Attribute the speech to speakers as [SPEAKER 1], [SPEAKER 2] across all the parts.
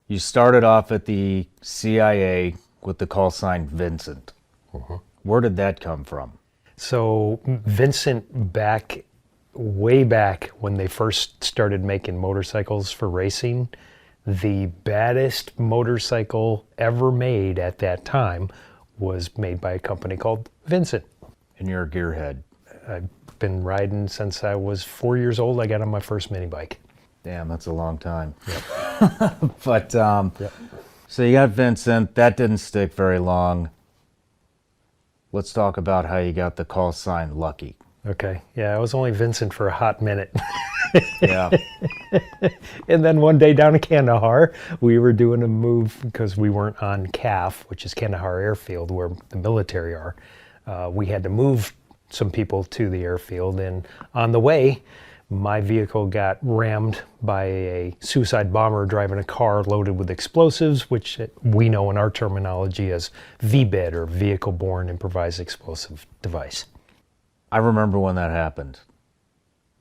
[SPEAKER 1] You started off at the CIA with the call sign Vincent. Where did that come from?
[SPEAKER 2] So Vincent, way back when they first started making motorcycles for racing, the baddest motorcycle ever made at that time was made by a company called Vincent.
[SPEAKER 1] And you're a gearhead.
[SPEAKER 2] I've been riding since I was 4 years old. I got on my first mini bike.
[SPEAKER 1] Damn, that's a long time. Yep. But, so you got Vincent. That didn't stick very long. Let's talk about how you got the call sign Lucky.
[SPEAKER 2] Okay. Yeah, I was only Vincent for a hot minute.
[SPEAKER 1] Yeah.
[SPEAKER 2] And then one day down in Kandahar, we were doing a move because we weren't on CAF, which is Kandahar Airfield, where the military are. We had to move some people to the airfield, and on the way, my vehicle got rammed by a suicide bomber driving a car loaded with explosives, which we know in our terminology as VBID, or Vehicle-Borne Improvised Explosive Device.
[SPEAKER 1] I remember when that happened.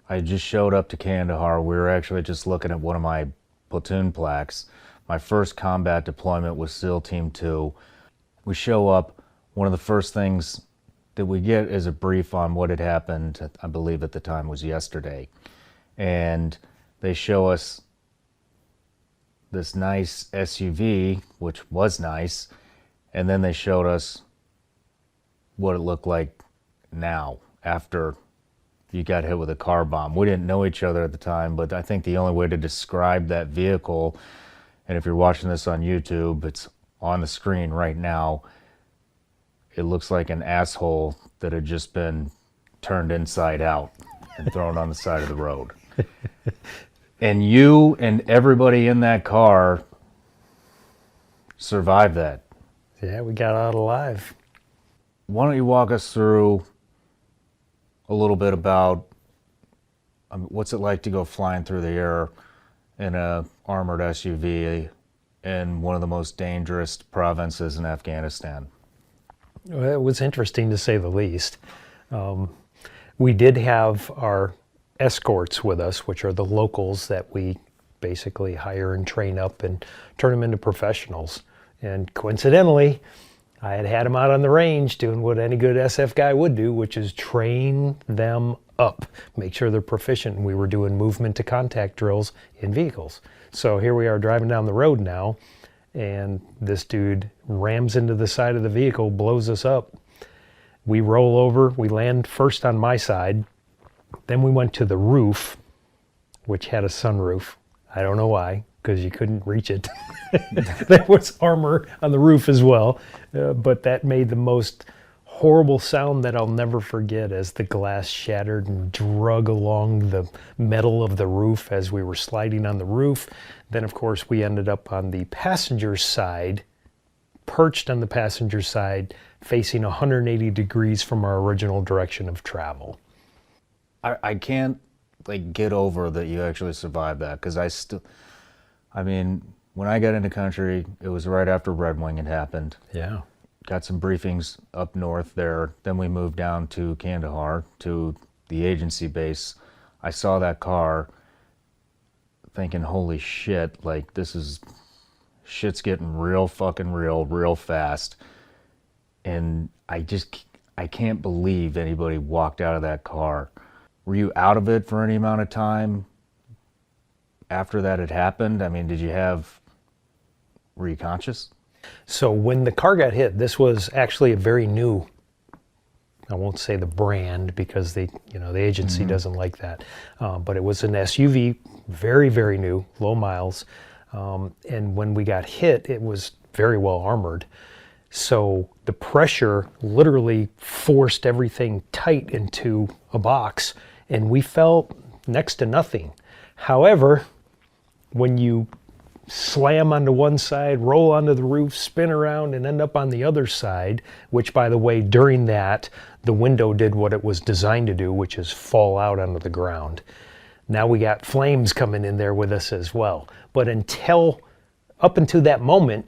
[SPEAKER 1] I just showed up to Kandahar. We were actually just looking at one of my platoon plaques. My first combat deployment was SEAL Team 2. We show up. One of the first things that we get is a brief on what had happened. I believe at the time was yesterday. And they show us this nice SUV, which was nice. And then they showed us what it looked like now, after you got hit with a car bomb. We didn't know each other at the time, but I think the only way to describe that vehicle, and if you're watching this on YouTube, it's on the screen right now, it looks like an asshole that had just been turned inside out and thrown on the side of the road. And you and everybody in that car survived that.
[SPEAKER 2] Yeah, we got out alive.
[SPEAKER 1] Why don't you walk us through a little bit about what's it like to go flying through the air in a armored SUV in one of the most dangerous provinces in Afghanistan?
[SPEAKER 2] Well, it was interesting to say the least. We did have our escorts with us, which are the locals that we basically hire and train up and turn them into professionals. And coincidentally, I had them out on the range doing what any good SF guy would do, which is train them up, make sure they're proficient. And we were doing movement to contact drills in vehicles. So here we are driving down the road now, and this dude rams into the side of the vehicle, blows us up. We roll over, we land first on my side, then we went to the roof, which had a sunroof. I don't know why, because you couldn't reach it. There was armor on the roof as well, but that made the most horrible sound that I'll never forget as the glass shattered and drug along the metal of the roof as we were sliding on the roof. Then, of course, we ended up on the passenger side, perched on the passenger side, facing 180 degrees from our original direction of travel.
[SPEAKER 1] I can't get over that you actually survived that, because I mean, when I got into country, it was right after Red Wing had happened.
[SPEAKER 2] Yeah.
[SPEAKER 1] Got some briefings up north there. Then we moved down to Kandahar, to the agency base. I saw that car thinking, holy shit, shit's getting real fucking real fast. And I can't believe anybody walked out of that car. Were you out of it for any amount of time after that had happened? I mean, were you conscious?
[SPEAKER 2] So when the car got hit, this was actually a very new, I won't say the brand because the agency doesn't like that, but it was an SUV, very, very new, low miles. And when we got hit, it was very well armored. So the pressure literally forced everything tight into a box, and we felt next to nothing. However, when you slam onto one side, roll onto the roof, spin around, and end up on the other side, which, by the way, during that, the window did what it was designed to do, which is fall out onto the ground. Now we got flames coming in there with us as well. But up until that moment,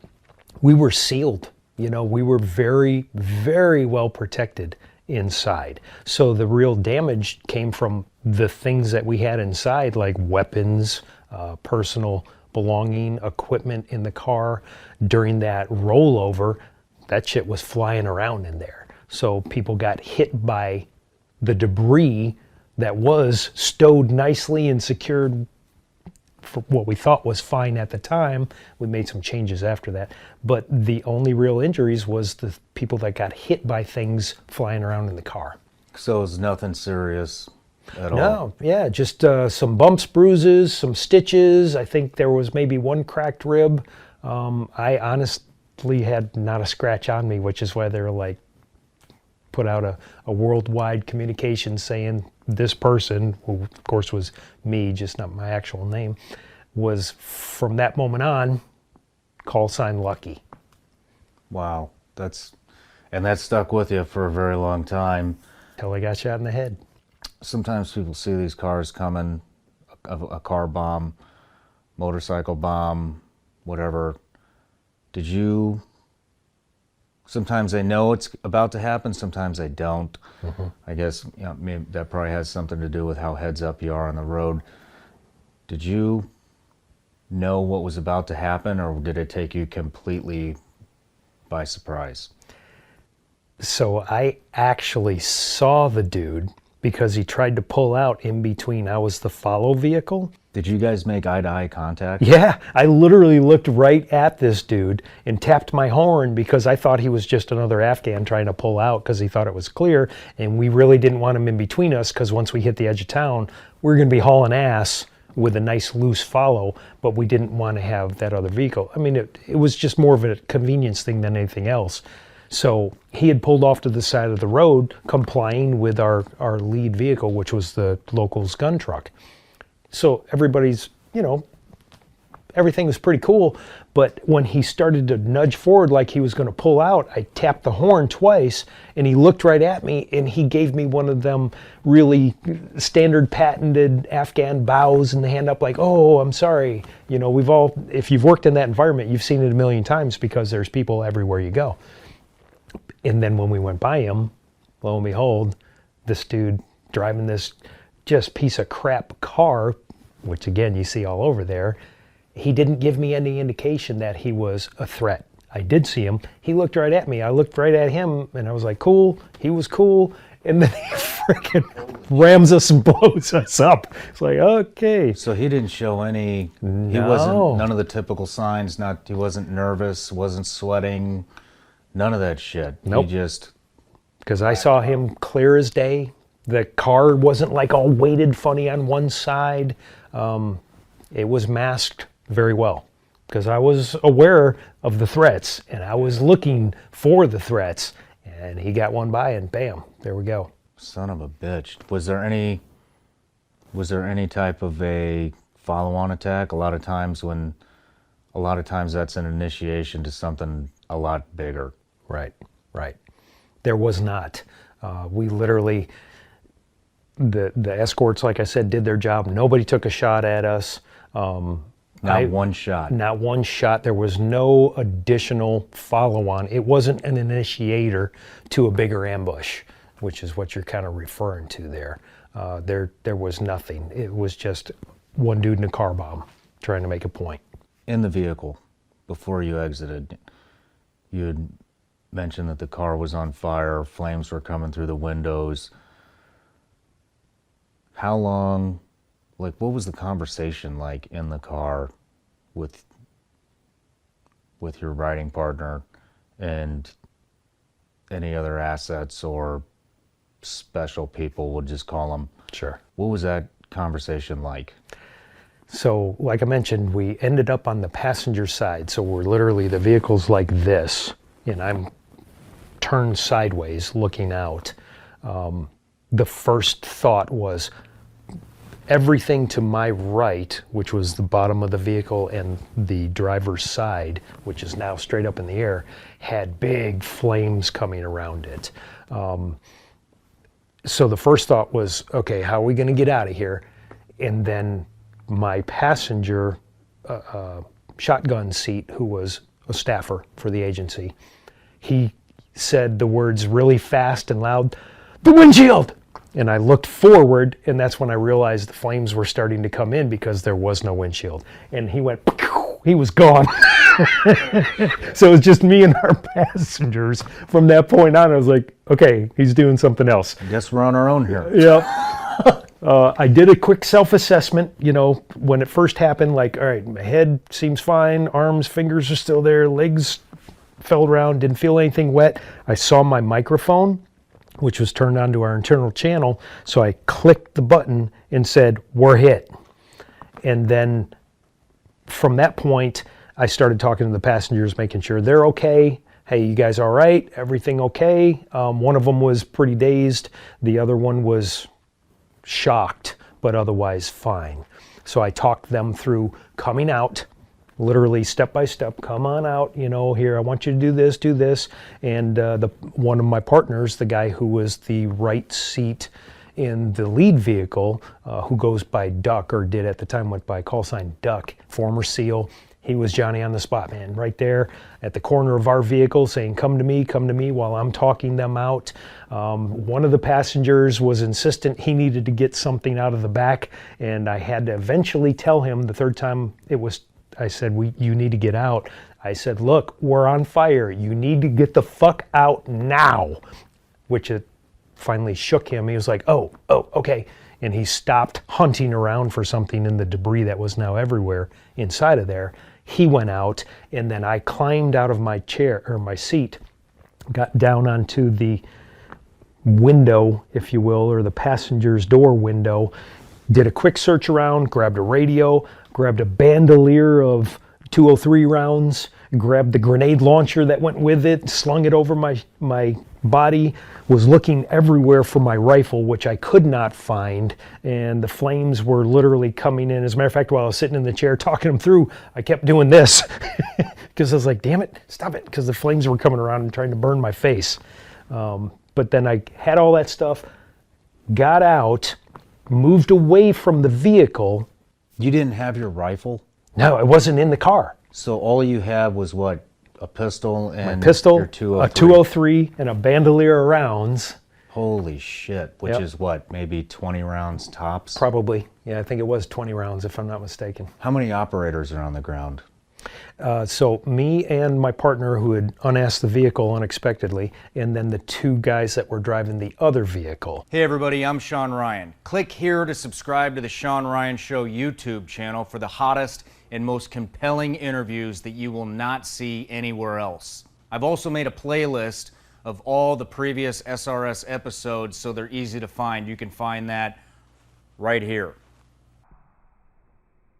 [SPEAKER 2] we were sealed. We were very, very well protected inside. So the real damage came from the things that we had inside, like weapons, personal belonging, equipment in the car. During that rollover, that shit was flying around in there. So people got hit by the debris that was stowed nicely and secured for what we thought was fine at the time. We made some changes after that. But the only real injuries was the people that got hit by things flying around in the car.
[SPEAKER 1] So it's nothing serious at all?
[SPEAKER 2] No, yeah, just some bumps, bruises, some stitches. I think there was maybe one cracked rib. I honestly had not a scratch on me, which is why they were like, put out a worldwide communication saying this person, who of course was me, just not my actual name, was from that moment on, call sign Lucky.
[SPEAKER 1] Wow. And that stuck with you for a very long time.
[SPEAKER 2] Till I got shot in the head.
[SPEAKER 1] Sometimes people see these cars coming, a car bomb, motorcycle bomb, whatever. Sometimes they know it's about to happen, sometimes they don't.
[SPEAKER 2] Mm-hmm.
[SPEAKER 1] I guess maybe that probably has something to do with how heads up you are on the road. Did you know what was about to happen, or did it take you completely by surprise?
[SPEAKER 2] So I actually saw the dude because he tried to pull out in between. I was the follow vehicle.
[SPEAKER 1] Did you guys make eye-to-eye contact?
[SPEAKER 2] Yeah, I literally looked right at this dude and tapped my horn because I thought he was just another Afghan trying to pull out because he thought it was clear, and we really didn't want him in between us because once we hit the edge of town, we were going to be hauling ass with a nice loose follow, but we didn't want to have that other vehicle. I mean, it was just more of a convenience thing than anything else. So he had pulled off to the side of the road, complying with our lead vehicle, which was the local's gun truck. So everybody's, everything was pretty cool. But when he started to nudge forward like he was going to pull out, I tapped the horn twice, and he looked right at me, and he gave me one of them really standard patented Afghan bows and the hand up like, oh, I'm sorry. If you've worked in that environment, you've seen it a million times because there's people everywhere you go. And then when we went by him, lo and behold, this dude driving this just piece of crap car, which again you see all over there, he didn't give me any indication that he was a threat. I did see him. He looked right at me. I looked right at him, and I was like, cool. He was cool. And then he freaking rams us and blows us up. It's like, okay.
[SPEAKER 1] So he didn't show any,
[SPEAKER 2] No.
[SPEAKER 1] none of the typical signs, he wasn't nervous, wasn't sweating, none of that shit.
[SPEAKER 2] Nope.
[SPEAKER 1] He just...
[SPEAKER 2] Because I saw him clear as day. The car wasn't like all weighted funny on one side. It was masked very well because I was aware of the threats and I was looking for the threats, and he got one by and bam, there we go.
[SPEAKER 1] Son of a bitch. Was there any type of a follow-on attack? A lot of times that's an initiation to something a lot bigger.
[SPEAKER 2] Right. There was not. We literally, the escorts, like I said, did their job. Nobody took a shot at us.
[SPEAKER 1] Not one shot.
[SPEAKER 2] Not one shot. There was no additional follow-on. It wasn't an initiator to a bigger ambush, which is what you're kind of referring to there. There was nothing. It was just one dude in a car bomb trying to make a point.
[SPEAKER 1] In the vehicle, before you exited, you had mentioned that the car was on fire, flames were coming through the windows. How long, what was the conversation like in the car with your riding partner and any other assets or special people, we'll just call them?
[SPEAKER 2] Sure.
[SPEAKER 1] What was that conversation like?
[SPEAKER 2] So, like I mentioned, we ended up on the passenger side. So we're literally, the vehicle's like this, and I'm turned sideways looking out. The first thought was everything to my right, which was the bottom of the vehicle, and the driver's side, which is now straight up in the air, had big flames coming around it. So the first thought was, okay, how are we going to get out of here? And then my passenger shotgun seat, who was a staffer for the agency, he said the words really fast and loud, "The windshield!" And I looked forward, and that's when I realized the flames were starting to come in because there was no windshield. And he went, he was gone. So it was just me and our passengers. From that point on, I was like, okay, he's doing something else.
[SPEAKER 1] I guess we're on our own here.
[SPEAKER 2] Yeah. I did a quick self-assessment, when it first happened, like, all right, my head seems fine, arms, fingers are still there, legs fell around, didn't feel anything wet. I saw my microphone, which was turned on to our internal channel, so I clicked the button and said, we're hit. And then from that point, I started talking to the passengers, making sure they're okay. Hey, you guys all right? Everything okay? One of them was pretty dazed. The other one was shocked, but otherwise fine. So I talked them through coming out, literally step by step, come on out, here, I want you to do this. And one of my partners, the guy who was the right seat in the lead vehicle, who goes by Duck, or did at the time, went by call sign Duck, former SEAL. He was Johnny on the spot, man, right there at the corner of our vehicle saying, come to me, while I'm talking them out. One of the passengers was insistent he needed to get something out of the back, and I had to eventually tell him the third time I said, you need to get out. I said, look, we're on fire. You need to get the fuck out now, which it finally shook him. He was like, oh, okay. And he stopped hunting around for something in the debris that was now everywhere inside of there. He went out, and then I climbed out of my chair, or my seat, got down onto the window, if you will, or the passenger's door window, did a quick search around, grabbed a radio, grabbed a bandolier of 203 rounds, grabbed the grenade launcher that went with it, slung it over my body, was looking everywhere for my rifle, which I could not find, and the flames were literally coming in. As a matter of fact, while I was sitting in the chair talking them through, I kept doing this because I was like, damn it, stop it, because the flames were coming around and trying to burn my face. But then I had all that stuff, got out, moved away from the vehicle.
[SPEAKER 1] You didn't have your rifle?
[SPEAKER 2] No, it wasn't in the car.
[SPEAKER 1] So all you had was what? A pistol and
[SPEAKER 2] My pistol,
[SPEAKER 1] your 203?
[SPEAKER 2] a 203, and a bandolier of rounds.
[SPEAKER 1] Holy shit, which
[SPEAKER 2] Yep.
[SPEAKER 1] is what, maybe 20 rounds tops?
[SPEAKER 2] Probably. Yeah, I think it was 20 rounds, if I'm not mistaken.
[SPEAKER 1] How many operators are on the ground?
[SPEAKER 2] So me and my partner, who had unasked the vehicle unexpectedly, and then the two guys that were driving the other vehicle.
[SPEAKER 3] Hey everybody, I'm Shawn Ryan. Click here to subscribe to the Shawn Ryan Show YouTube channel for the hottest and most compelling interviews that you will not see anywhere else. I've also made a playlist of all the previous SRS episodes so they're easy to find. You can find that right here.